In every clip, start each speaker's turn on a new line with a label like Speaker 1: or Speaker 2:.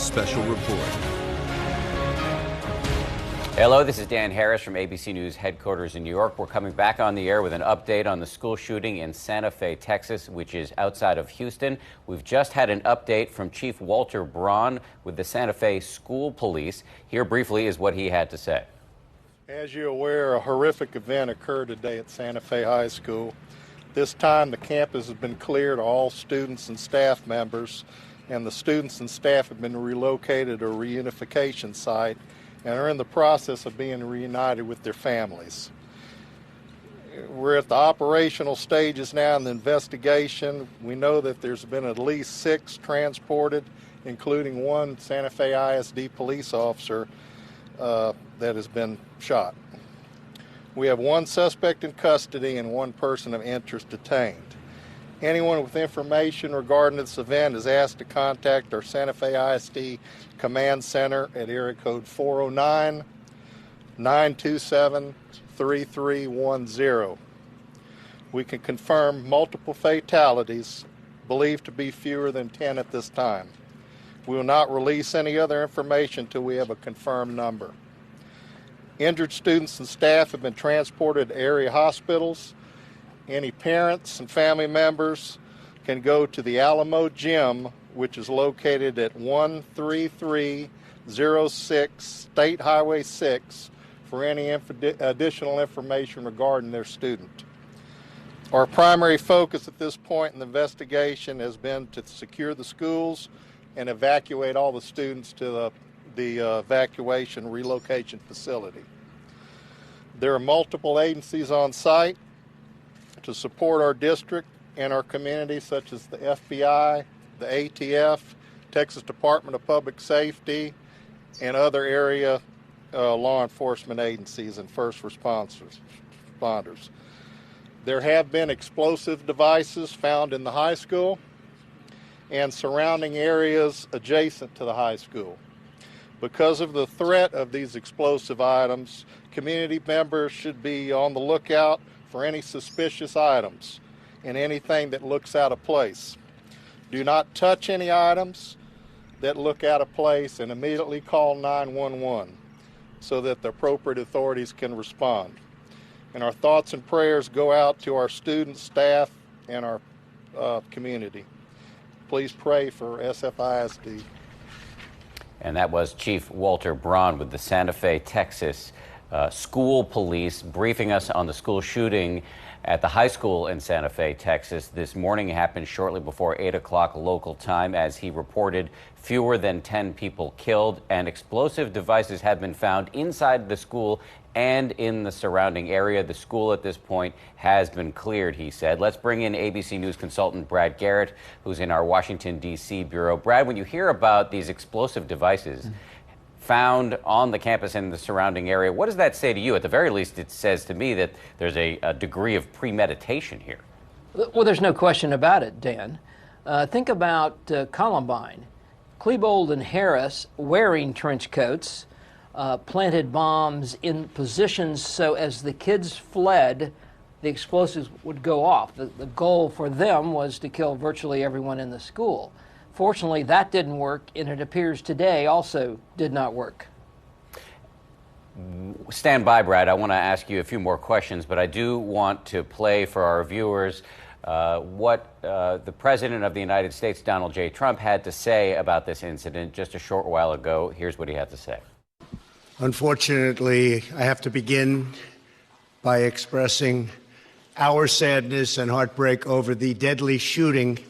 Speaker 1: special report.
Speaker 2: Hello, this is Dan Harris from ABC News headquarters in New York. We're coming back on the air with an update on the school shooting in Santa Fe, Texas, which is outside of Houston. We've just had an update from Chief Walter Braun with the Santa Fe School Police. Here briefly is what he had to say.
Speaker 3: As you're aware, a horrific event occurred today at Santa Fe High School. This time the campus has been cleared of all students and staff members, and the students and staff have been relocated to a reunification site and are in the process of being reunited with their families. We're at the operational stages now in the investigation. We know that there's been at least 6 transported, including one Santa Fe ISD police officer that has been shot. We have 1 suspect in custody and 1 person of interest detained. Anyone with information regarding this event is asked to contact our Santa Fe ISD Command Center at area code 409-927-3310. We can confirm multiple fatalities, believed to be fewer than 10 at this time. We will not release any other information until we have a confirmed number. Injured students and staff have been transported to area hospitals. Any parents and family members can go to the Alamo Gym, which is located at 13306 State Highway 6, for any additional information regarding their student. Our primary focus at this point in the investigation has been to secure the schools and evacuate all the students to the evacuation relocation facility. There are multiple agencies on site to support our district and our community, such as the FBI, the ATF, Texas Department of Public Safety, and other area law enforcement agencies and first responders. There have been explosive devices found in the high school and surrounding areas adjacent to the high school. Because of the threat of these explosive items, community members should be on the lookout for any suspicious items and anything that looks out of place. Do not touch any items that look out of place, and immediately call 911 so that the appropriate authorities can respond. And our thoughts and prayers go out to our students, staff, and our community. Please pray for SFISD.
Speaker 2: And that was Chief Walter Braun with the Santa Fe, Texas School Police, briefing us on the school shooting at the high school in Santa Fe, Texas. This morning happened shortly before 8 o'clock local time, as he reported fewer than 10 people killed, and explosive devices have been found inside the school and in the surrounding area. The school at this point has been cleared, he said. Let's bring in ABC News consultant Brad Garrett, who's in our Washington, D.C. bureau. Brad, when you hear about these explosive devices found on the campus and the surrounding area, what does that say to you? At the very least, it says to me that there's a degree of premeditation here.
Speaker 4: Well, there's no question about it, Dan. Think about Columbine. Klebold and Harris, wearing trench coats, planted bombs in positions so as the kids fled, the explosives would go off. The goal for them was to kill virtually everyone in the school. Fortunately, that didn't work, and it appears today also did not work.
Speaker 2: Stand by, Brad. I want to ask you a few more questions, but I do want to play for our viewers what the President of the United States, Donald J. Trump, had to say about this incident just a short while ago. Here's what he had to say.
Speaker 5: Unfortunately, I have to begin by expressing our sadness and heartbreak over the deadly shooting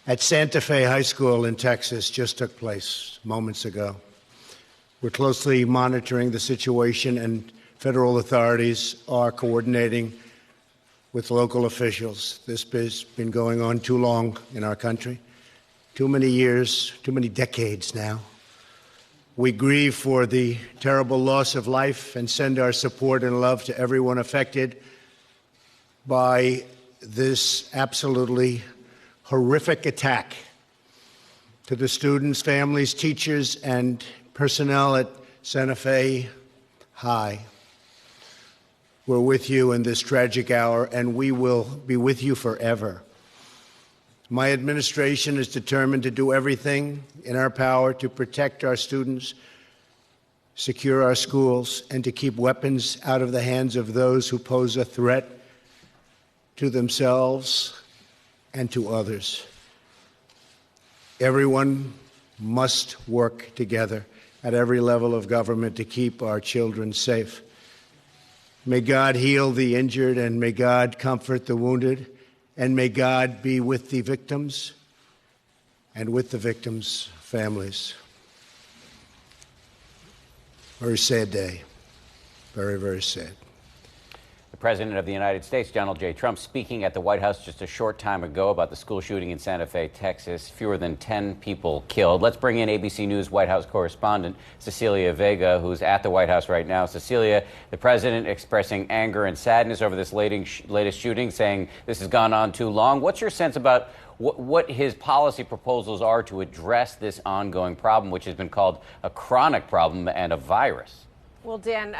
Speaker 5: at Santa Fe High School in Texas just took place moments ago. We're closely monitoring the situation, and federal authorities are coordinating with local officials. This has been going on too long in our country, too many years, too many decades now. We grieve for the terrible loss of life and send our support and love to everyone affected by this absolutely horrific attack. To the students, families, teachers, and personnel at Santa Fe High, we're with you in this tragic hour, and we will be with you forever. My administration is determined to do everything in our power to protect our students, secure our schools, and to keep weapons out of the hands of those who pose a threat to themselves and to others. Everyone must work together at every level of government to keep our children safe. May God heal the injured, and may God comfort the wounded, and may God be with the victims and with the victims' families. Very sad day. Very, very sad.
Speaker 2: The President of the United States, Donald J. Trump, speaking at the White House just a short time ago about the school shooting in Santa Fe, Texas. Fewer than 10 people killed. Let's bring in ABC News White House correspondent Cecilia Vega, who's at the White House right now. Cecilia, the President expressing anger and sadness over this latest shooting, saying this has gone on too long. What's your sense about what his policy proposals are to address this ongoing problem, which has been called a chronic problem and a virus?
Speaker 1: Well, Dan,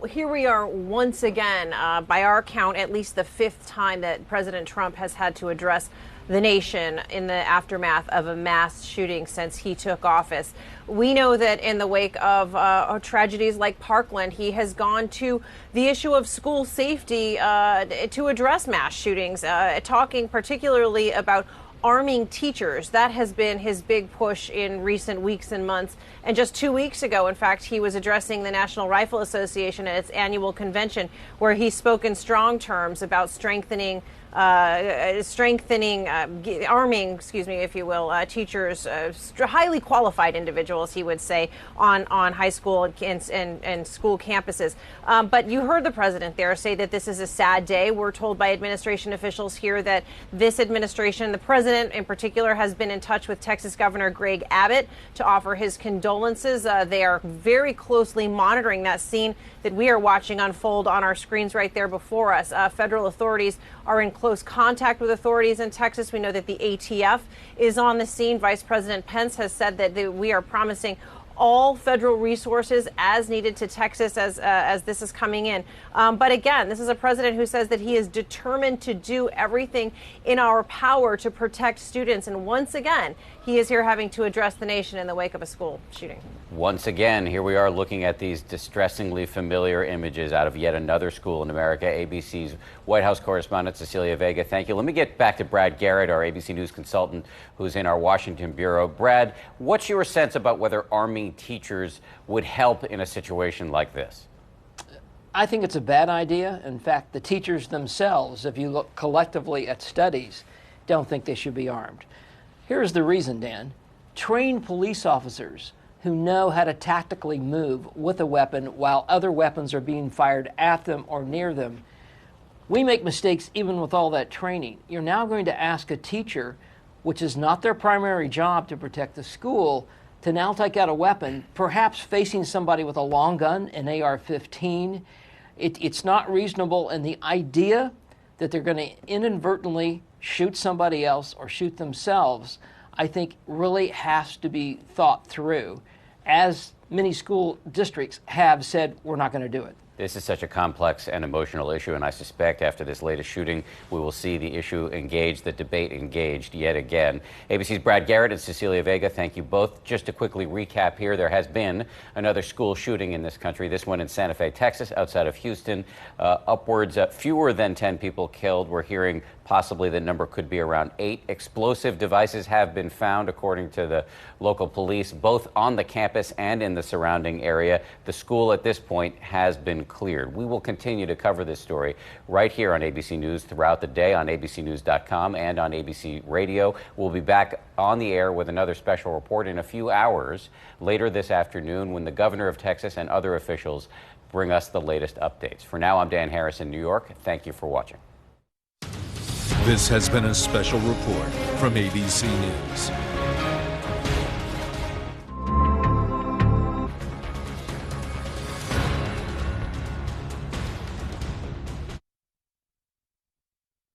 Speaker 1: here we are once again, by our count, at least the fifth time that President Trump has had to address the nation in the aftermath of a mass shooting since he took office. We know that in the wake of tragedies like Parkland, he has gone to the issue of school safety to address mass shootings, talking particularly about arming teachers. That has been his big push in recent weeks and months. And just 2 weeks ago, in fact, he was addressing the National Rifle Association at its annual convention, where he spoke in strong terms about strengthening, arming, if you will, teachers, highly qualified individuals, he would say, on high school and school campuses. But you heard the president there say that this is a sad day. We're told by administration officials here that this administration, the president in particular, has been in touch with Texas Governor Greg Abbott to offer his condolences. They are very closely monitoring that scene that we are watching unfold on our screens right there before us. Federal authorities are in close contact with authorities in Texas. We know that the ATF is on the scene. Vice President Pence has said that we are promising all federal resources as needed to Texas as this is coming in. But again, this is a president who says that he is determined to do everything in our power to protect students. And once again, he is here having to address the nation in the wake of a school shooting.
Speaker 2: Once again, here we are looking at these distressingly familiar images out of yet another school in America. ABC's White House correspondent Cecilia Vega, thank you. Let me get back to Brad Garrett, our ABC News consultant, who's in our Washington bureau. Brad, what's your sense about whether arming teachers would help in a situation like this?
Speaker 4: I think it's a bad idea. In fact, the teachers themselves, if you look collectively at studies, don't think they should be armed. Here's the reason, Dan. Trained police officers who know how to tactically move with a weapon while other weapons are being fired at them or near them. We make mistakes even with all that training. You're now going to ask a teacher, which is not their primary job to protect the school, to now take out a weapon, perhaps facing somebody with a long gun, an AR-15. It's not reasonable, and the idea that they're going to inadvertently shoot somebody else or shoot themselves, I think really has to be thought through, as many school districts have said we're not going to do it.
Speaker 2: This is such a complex and emotional issue, and I suspect after this latest shooting, we will see the issue engaged, the debate engaged yet again. ABC's Brad Garrett and Cecilia Vega, thank you both. Just to quickly recap here, there has been another school shooting in this country, this one in Santa Fe, Texas, outside of Houston. Upwards, fewer than 10 people killed. We're hearing possibly the number could be around 8. Explosive devices have been found, according to the local police, both on the campus and in the surrounding area. The school at this point has been cleared. We will continue to cover this story right here on ABC News throughout the day on abcnews.com and on ABC Radio. We'll be back on the air with another special report in a few hours later this afternoon when the governor of Texas and other officials bring us the latest updates. For now, I'm Dan Harris in New York. Thank you for watching.
Speaker 6: This has been a special report from ABC News.